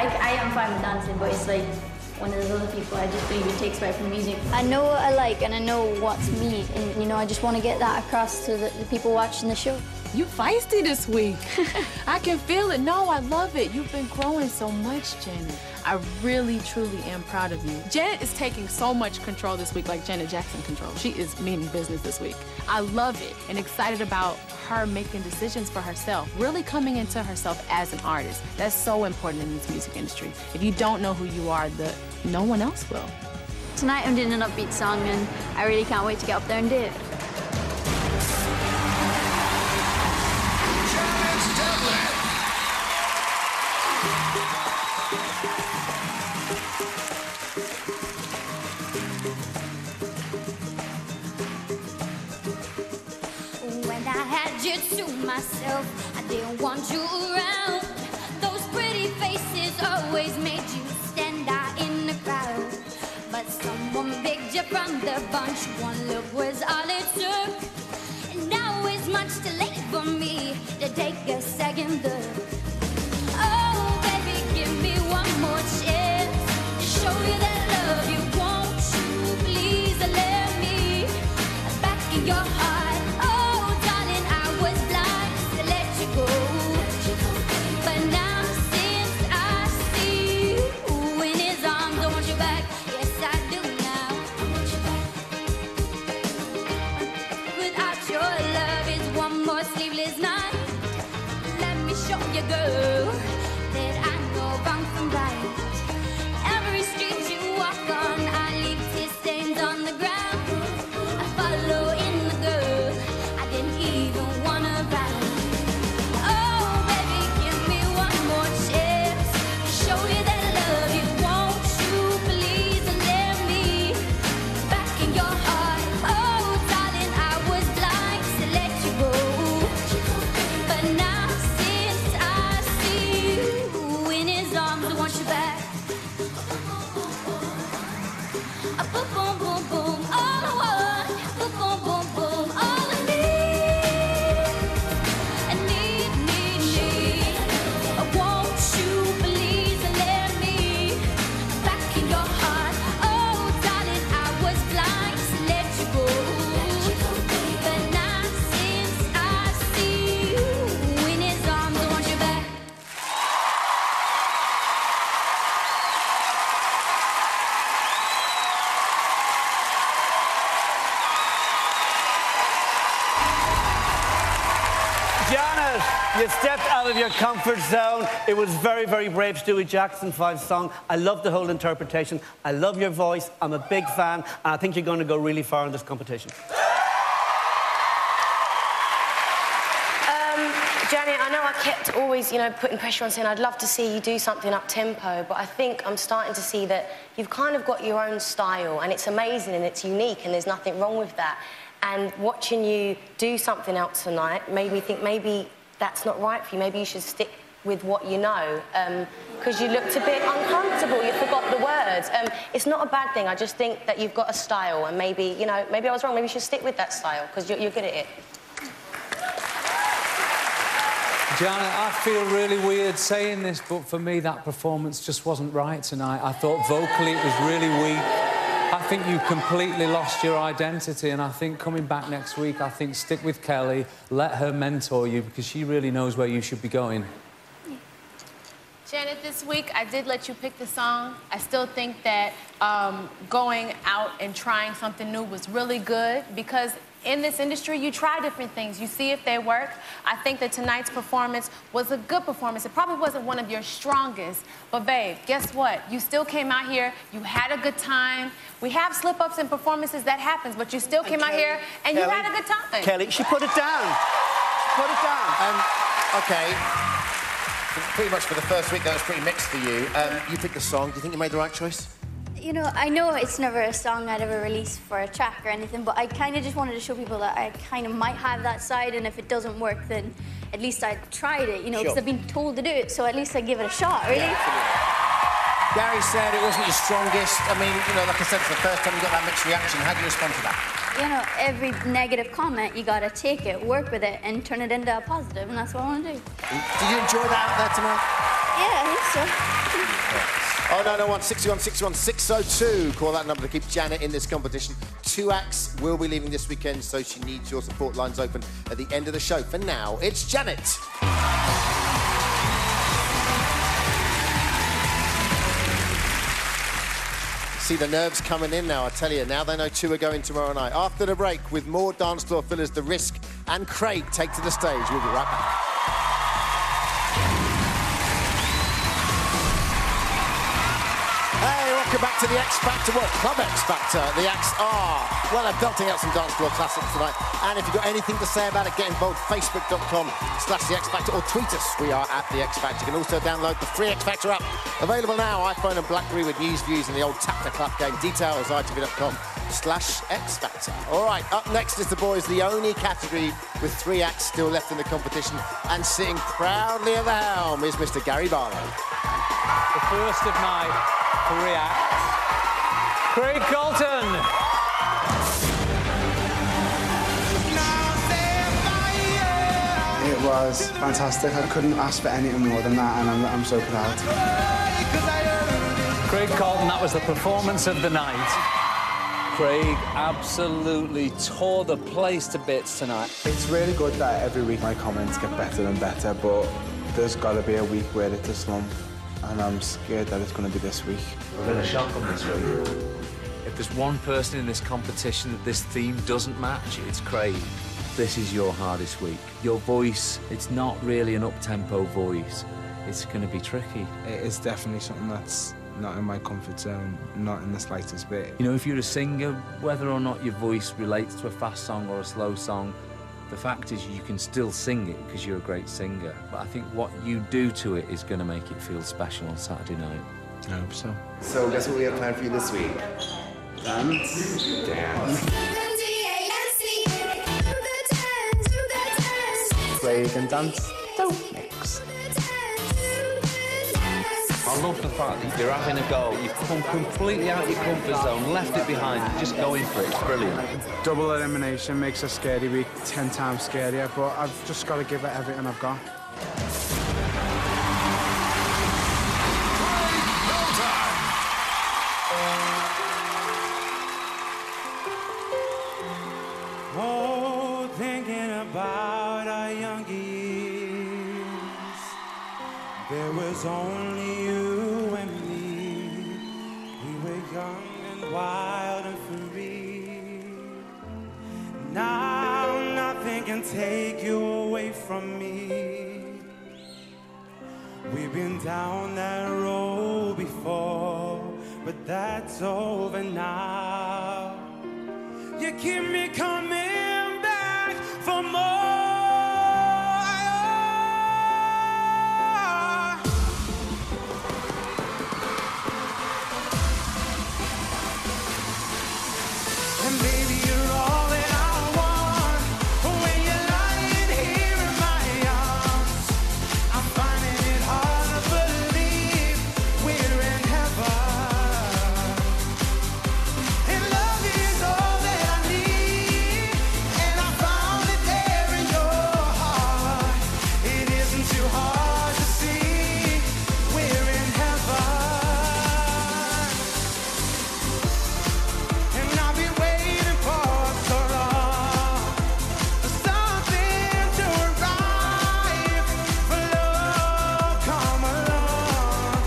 I am fine with dancing, but it's like one of those other people I just believe it takes away from music. I know what I like and I know what's me, and you know, I just want to get that across to the people watching the show. You feisty this week. I can feel it. No, I love it. You've been growing so much, Janet. I really, truly am proud of you. Janet is taking so much control this week, like Janet Jackson control. She is meaning business this week. I love it and excited about her making decisions for herself, really coming into herself as an artist. That's so important in this music industry. If you don't know who you are, no one else will. Tonight I'm doing an upbeat song and I really can't wait to get up there and do it. When I had you to myself, I didn't want you around. Those pretty faces always made you stand out in the crowd. But someone picked you from the bunch. One look was all it took. And now it's much too late for me to take a second look. Oh, baby, give me one more chance to show you that love you want to. Please let me back in your heart. Show you, girl, that I know wrong from right. Every street you walk on, I leave tear stains on the ground. I follow in the girl I didn't even wanna ride. Oh, baby, give me one more chance to show you that love you want to. Please let me back in your heart. Oh, darling, I was blind to let you go, but now Janet, you stepped out of your comfort zone. It was very, very brave to do a Jackson 5 song. I love the whole interpretation. I love your voice. I'm a big fan, and I think you're going to go really far in this competition. Janet, I know I kept always, putting pressure on saying I'd love to see you do something up-tempo, but I think I'm starting to see that you've kind of got your own style, and it's amazing and it's unique, and there's nothing wrong with that. And watching you do something else tonight made me think maybe that's not right for you. Maybe you should stick with what you know, because you looked a bit uncomfortable. You forgot the words. It's not a bad thing. I just think that you've got a style, and maybe, maybe I was wrong. Maybe you should stick with that style, because you're good at it. Janet, I feel really weird saying this, but for me, that performance just wasn't right tonight. I thought vocally it was really weak. I think you completely lost your identity, and I think coming back next week, I think stick with Kelly, let her mentor you, because she really knows where you should be going. Janet, this week, I did let you pick the song. I still think that going out and trying something new was really good, because in this industry, you try different things. You see if they work. I think that tonight's performance was a good performance. It probably wasn't one of your strongest, but babe, guess what? You still came out here, you had a good time. We have slip-ups in performances, that happens, but you still came out here and you had a good time. Kelly, she put it down. She put it down. OK. Pretty much for the first week, that was pretty mixed for you. You picked the song. Do you think you made the right choice? You know, I know it's never a song I'd ever release for a track or anything, but I kind of just wanted to show people that I kind of might have that side, and if it doesn't work, then at least I tried it, because I've been told to do it, so at least I give it a shot, really. Yeah, Gary said it wasn't your strongest. I mean, like I said, for the first time you got that mixed reaction. How do you respond to that? Every negative comment, you got to take it, work with it, and turn it into a positive, and that's what I want to do. Did you enjoy that out there tonight? Yeah, I think so. Oh, 901 61 61 602. Call that number to keep Janet in this competition. 2 acts will be leaving this weekend, so she needs your support. Lines open at the end of the show. For now, it's Janet. See the nerves coming in now, I tell you. Now they know 2 are going tomorrow night. After the break, with more dance floor fillers, The Risk and Craig take to the stage. We'll be right back. Hey, welcome back to the X Factor. Well, Club X Factor. The acts are, well, they're belting out some dance floor classics tonight. And if you've got anything to say about it, get involved. Facebook.com/The X Factor or tweet us. We are at The X Factor. You can also download the free X Factor app. Available now, iPhone and BlackBerry with news, views and the old Tap the Clap game. Details, itv.com/X Factor. All right, up next is the boys, the only category with 3 acts still left in the competition. And sitting proudly at the helm is Mr. Gary Barlow. The first of my 3 acts, Craig Colton. It was fantastic. I couldn't ask for anything more than that, and I'm so proud. Craig Colton, that was the performance of the night. Craig absolutely tore the place to bits tonight. It's really good that every week my comments get better and better, but there's got to be a week where it's a slump, and I'm scared that it's going to be this week. We've been a shock on this week. If there's one person in this competition that this theme doesn't match, it's Craig. This is your hardest week. Your voice, it's not really an up-tempo voice. It's going to be tricky. It is definitely something that's not in my comfort zone, not in the slightest bit. You know, if you're a singer, whether or not your voice relates to a fast song or a slow song, the fact is you can still sing it because you're a great singer. But I think what you do to it is going to make it feel special on Saturday night. I hope so. So guess what we have planned for you this week? Dance. Dance. Craig and dance. Don't mix. I love the fact that you're having a go. You've come completely out of your comfort zone, left it behind, just going for it. It's brilliant. Double elimination makes a scary week 10 times scarier, but I've just got to give it everything I've got. Oh, thinking about our young years, there was only you and me. We were young and wild and free. Now nothing can take you away from me. We've been down that road before, but that's over now. You keep me coming back for more. And baby, you're all that I want. When you're lying here in my arms, I'm finding it hard to believe we're in heaven. And love is all that I need, and I found it there in your heart. It isn't too hard to see we're in heaven. And I've been waiting for so long for something to arrive, for love come along,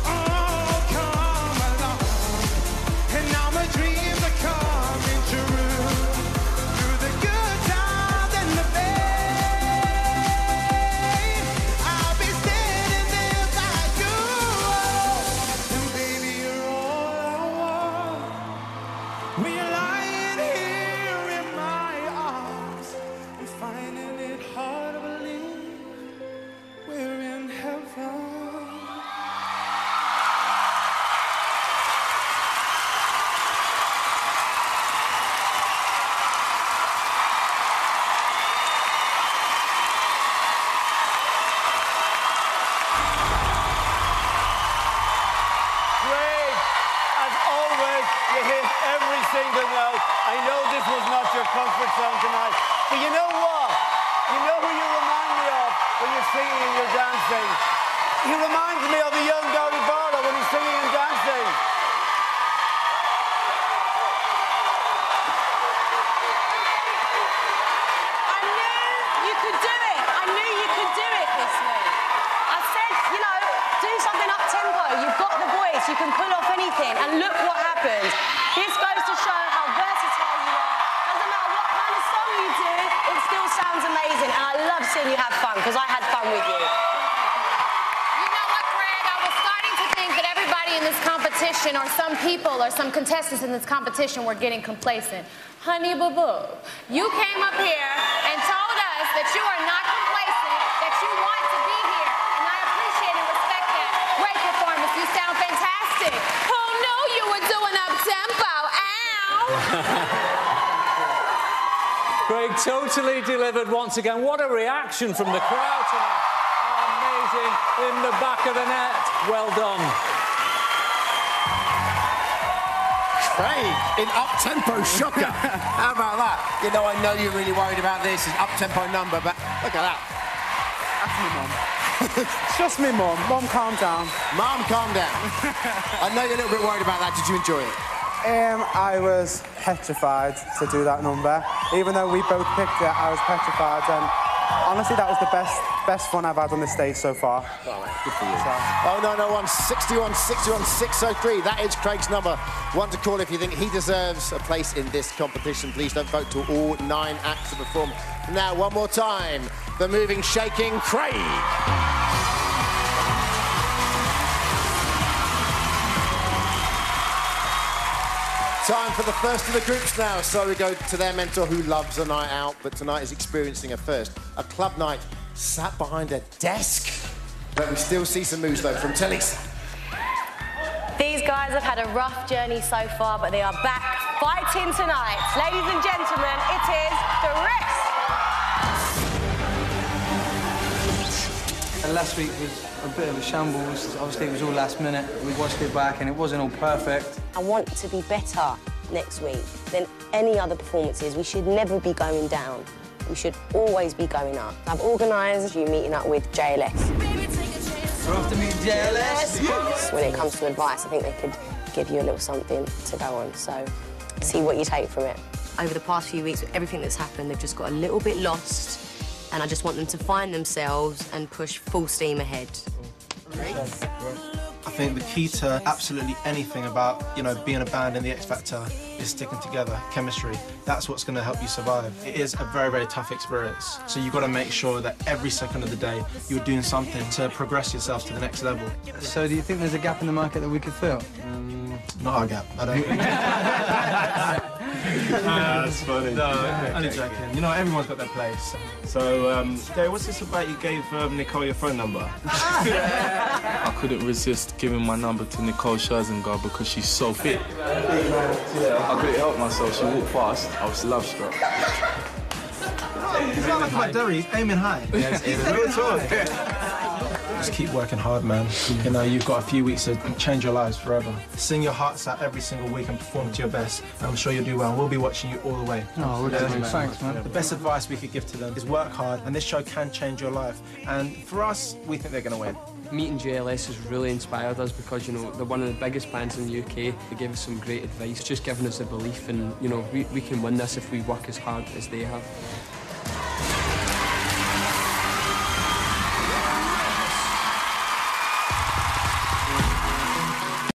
oh come along. And now my dreams are coming true, through the good times and the bad. I'll be standing there by you, and baby you're all I want. When you're lying here in my arms, I'm finding it hard to believe we're in heaven. Great. As always, you hit every single note. I know this was not your comfort zone tonight, but you know what? You know who you remind me of when you're singing and you're dancing? He reminds me of the young Gary Barlow when up-tempo, you've got the voice, you can pull off anything, and look what happened. This goes to show how versatile you are. Doesn't matter what kind of song you do, it still sounds amazing, and I love seeing you have fun, because I had fun with you. You know what, Greg? I was starting to think that everybody in this competition, or some people, or some contestants in this competition were getting complacent. Honey Boo Boo, you came up here and told us that you are not complacent, that you want to be here, and I appreciate and respect that. Great performance, you sound fantastic. Who knew you were doing up-tempo? Ow! Craig totally delivered once again. What a reaction from the crowd tonight. Amazing in the back of the net. Well done. Craig in up-tempo shocker. How about that? You know, I know you're really worried about this. It's an up-tempo number, but look at that. That's me, Mum. It's just me, Mum. Mum, calm down. Mum, calm down. I know you're a little bit worried about that. Did you enjoy it? I was petrified to do that number. Even though we both picked it, I was petrified, and honestly, that was the best fun I've had on this stage so far. Oh, good for you. Oh, 0901 61 61 603. That is Craig's number. One to call if you think he deserves a place in this competition. Please don't vote till all 9 acts are performed. Now, one more time, the moving, shaking Craig. Time for the first of the groups now, so we go to their mentor who loves a night out, but tonight is experiencing a first. A club night sat behind a desk. But we still see some moves, though, from Talisa. These guys have had a rough journey so far, but they are back fighting tonight. Ladies and gentlemen, it is the rest. Last week was a bit of a shambles. Obviously, it was all last minute. We watched it back and it wasn't all perfect. I want to be better next week than any other performances. We should never be going down. We should always be going up. I've organised you meeting up with JLS. We're off to meet JLS. Yes. When it comes to advice, I think they could give you a little something to go on. So see what you take from it. Over the past few weeks, with everything that's happened, they've just got a little bit lost. And I just want them to find themselves and push full steam ahead. I think the key to absolutely anything about, being a band in the X Factor is sticking together, chemistry. That's what's going to help you survive. It is a very, very tough experience. So you've got to make sure that every second of the day you're doing something to progress yourself to the next level. So do you think there's a gap in the market that we could fill? Not our gap, I don't. That's funny. No, only joking. Everyone's got their place. So, Gary, what's this about you gave Nicole your phone number? I couldn't resist giving my number to Nicole Scherzinger because she's so fit. I couldn't help myself. She walked past. I was love struck. He's not like my Derry, he's aiming high. Just keep working hard, man. You've got a few weeks to change your lives forever. Sing your hearts out every single week and perform to your best. And I'm sure you'll do well. We'll be watching you all the way. Oh, thanks, man. The best advice we could give to them is work hard, and this show can change your life. And for us, we think they're going to win. Meeting JLS has really inspired us because, they're one of the biggest bands in the UK. They gave us some great advice, just giving us a belief and, we can win this if we work as hard as they have.